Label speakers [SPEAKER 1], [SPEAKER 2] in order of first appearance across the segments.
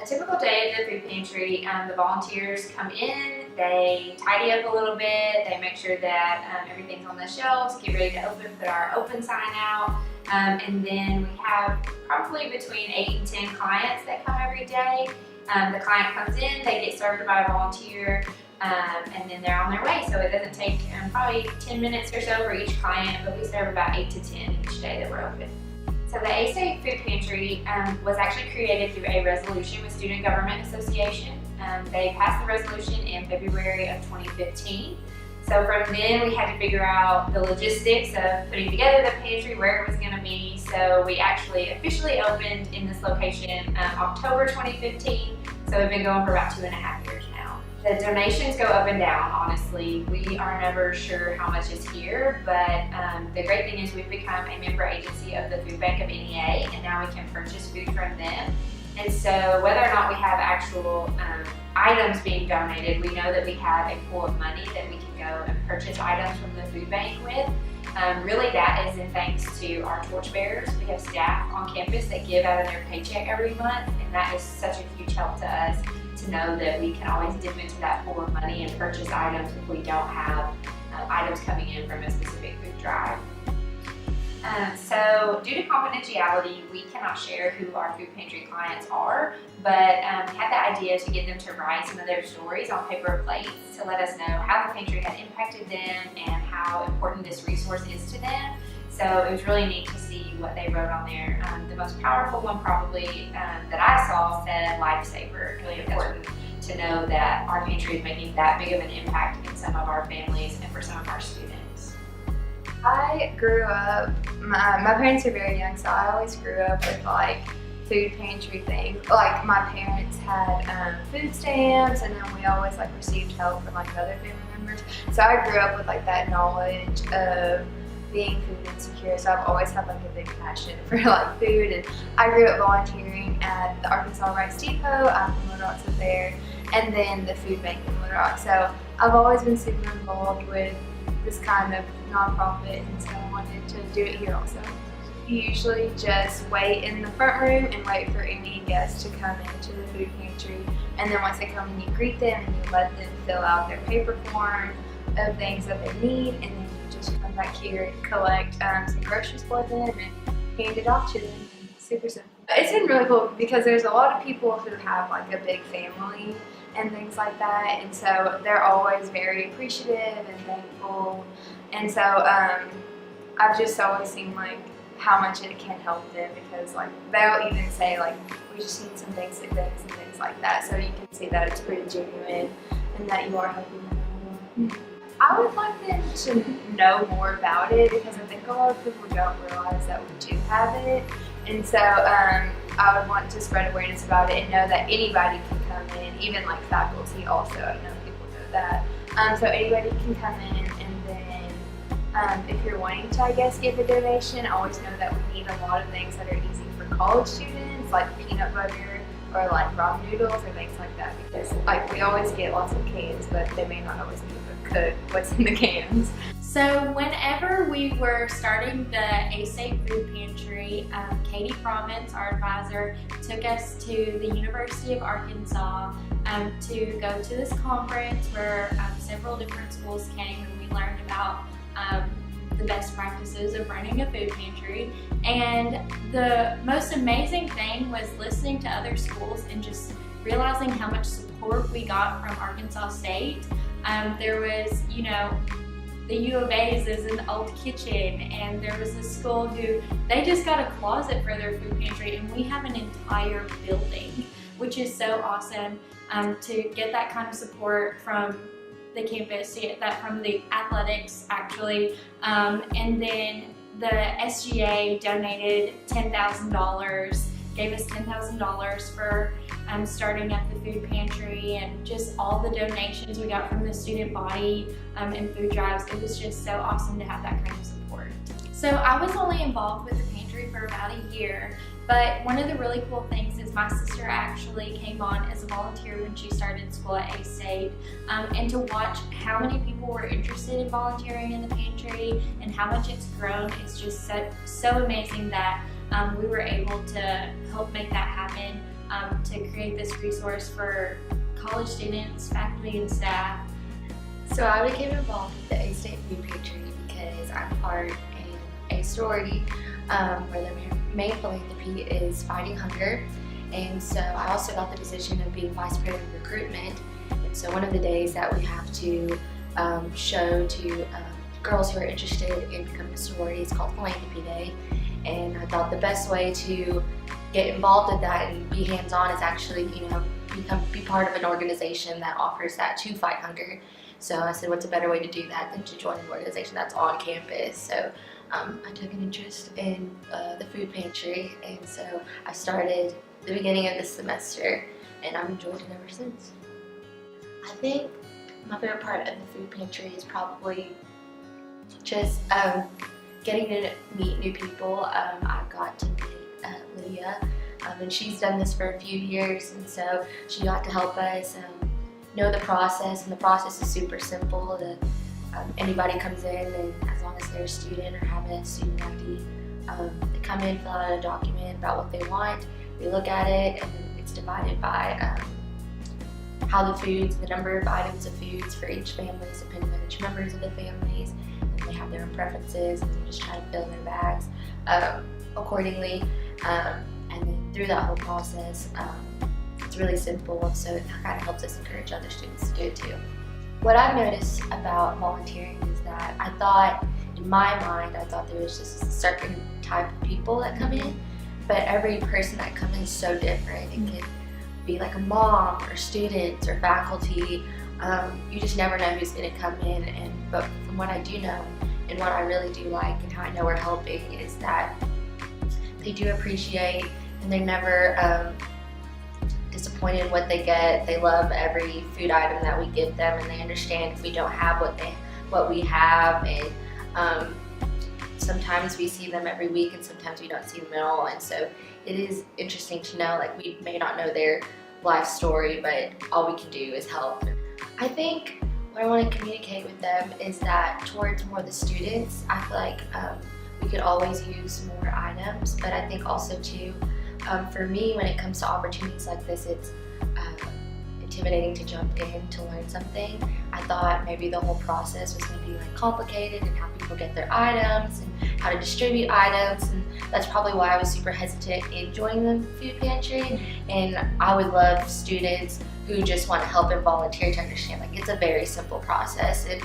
[SPEAKER 1] A typical day at the food pantry, the volunteers come in, they tidy up a little bit, they make sure that everything's on the shelves, get ready to open, put our open sign out, and then we have probably between 8 and 10 clients that come every day. The client comes in, they get served by a volunteer, and then they're on their way. So it doesn't take probably 10 minutes or so for each client, but we serve about 8 to 10 each day that we're open. So the A-State Food Pantry was actually created through a resolution with Student Government Association. They passed the resolution in February of 2015. So from then we had to figure out the logistics of putting together the pantry, where it was going to be. So we actually officially opened in this location October 2015. So we've been going for about 2.5 years now. The donations go up and down, honestly. We are never sure how much is here, but the great thing is we've become a member agency of the Food Bank of NEA, and now we can purchase food from them. And so whether or not we have actual items being donated, we know that we have a pool of money that we can go and purchase items from the food bank with. Really that is in thanks to our torchbearers. We have staff on campus that give out of their paycheck every month, and that is such a huge help to us to know that we can always dip into that pool of money and purchase items if we don't have items coming in from a specific food drive. So due to confidentiality, we cannot share who our food pantry clients are, but we had the idea to get them to write some of their stories on paper plates to let us know how the pantry had impacted them and how important this resource is to them. So it was really neat to see what they wrote on there. The most powerful one probably that I saw said lifesaver. Really important to know that our pantry is making that big of an impact in some of our families and for some of our students.
[SPEAKER 2] I grew up, my parents are very young, so I always grew up with like food pantry things. Like my parents had food stamps, and then we always like received help from like other family members. So I grew up with like that knowledge of being food insecure, so I've always had like a big passion for like food. And I grew up volunteering at the Arkansas Rice Depot. I'm from Little Rock up there, and then the food bank in Little Rock. So I've always been super involved with this kind of nonprofit, and so I wanted to do it here also. You usually just wait in the front room and wait for any guests to come into the food pantry, and then once they come in, you greet them and you let them fill out their paper form of things that they need, and then you just come back here and collect some groceries for them and hand it off to them. Super simple. It's been really cool because there's a lot of people who have like a big family and things like that, and so they're always very appreciative and thankful, and so I've just always seen like how much it can help them, because like they'll even say like, we just need some basic things and things like that, so you can see that it's pretty genuine and that you are helping them. I would like them to know more about it, because I think a lot of people don't realize that we do have it, and so I would want to spread awareness about it and know that anybody can come in, even like faculty also. I know people know that. So anybody can come in, and then if you're wanting to, I guess, give a donation, always know that we need a lot of things that are easy for college students, like peanut butter or like ramen noodles or things like that, because like we always get lots of cans, but they may not always be able to cook what's in the cans.
[SPEAKER 3] So whenever we were starting the A-State Food Pantry, Katie Province, our advisor, took us to the University of Arkansas to go to this conference where several different schools came, and we learned about the best practices of running a food pantry. And the most amazing thing was listening to other schools and just realizing how much support we got from Arkansas State. There was, you know, the U of A's is an old kitchen, and there was a school who, they just got a closet for their food pantry, and we have an entire building, which is so awesome to get that kind of support from the campus, to get that from the athletics actually. And then the SGA donated $10,000, gave us $10,000 for starting up the food pantry, and just all the donations we got from the student body and food drives. It was just so awesome to have that kind of support. So I was only involved with the pantry for about a year, but one of the really cool things is my sister actually came on as a volunteer when she started school at A-State, and to watch how many people were interested in volunteering in the pantry and how much it's grown is just so amazing that we were able to help make that happen. to create this resource for college students, faculty, and staff.
[SPEAKER 2] So I became involved with the A-State Food Pantry because I'm part in a sorority where the main philanthropy is fighting hunger. And so I also got the position of being vice president of recruitment. And so one of the days that we have to show to girls who are interested in becoming a sorority is called Philanthropy Day. And I thought the best way to get involved in that and be hands-on is actually, be part of an organization that offers that to fight hunger. So I said, what's a better way to do that than to join an organization that's on campus? So I took an interest in the food pantry, and so I started the beginning of this semester, and I've enjoyed it ever since. I think my favorite part of the food pantry is probably just getting to meet new people. I got to meet Lydia, and she's done this for a few years, and so she got to help us know the process, and the process is super simple. Anybody comes in, and as long as they're a student or have a student ID, they come in, fill out a document about what they want, we look at it, and then it's divided by how the foods, the number of items of foods for each family is depending on each members of the families, and they have their own preferences, and they just try to fill their bags accordingly. And then through that whole process, it's really simple, so it kind of helps us encourage other students to do it too. What I've noticed about volunteering is that I thought, in my mind, there was just a certain type of people that come in, but every person that comes in is so different. It can be like a mom or students or faculty. You just never know who's going to come in. But from what I do know and what I really do like and how I know we're helping is that they do appreciate, and they're never disappointed in what they get. They love every food item that we give them, and they understand if we don't have what we have. And sometimes we see them every week, and sometimes we don't see them at all. And so it is interesting to know, like, we may not know their life story, but all we can do is help. I think what I want to communicate with them is that towards more of the students, I feel like we could always use more items, but I think also too, for me, when it comes to opportunities like this, it's intimidating to jump in to learn something. I thought maybe the whole process was going to be like complicated, and how people get their items and how to distribute items, and that's probably why I was super hesitant in joining the food pantry. And I would love students who just want to help and volunteer to understand, like, it's a very simple process, and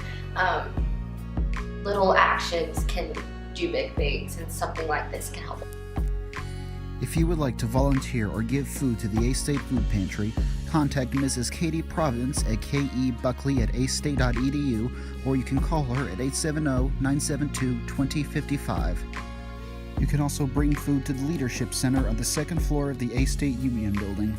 [SPEAKER 2] little actions can do big things, and something like this can help.
[SPEAKER 4] If you would like to volunteer or give food to the A-State Food Pantry, contact Mrs. Katie Providence at kebuckley@astate.edu, or you can call her at 870-972-2055. You can also bring food to the Leadership Center on the second floor of the A-State Union Building.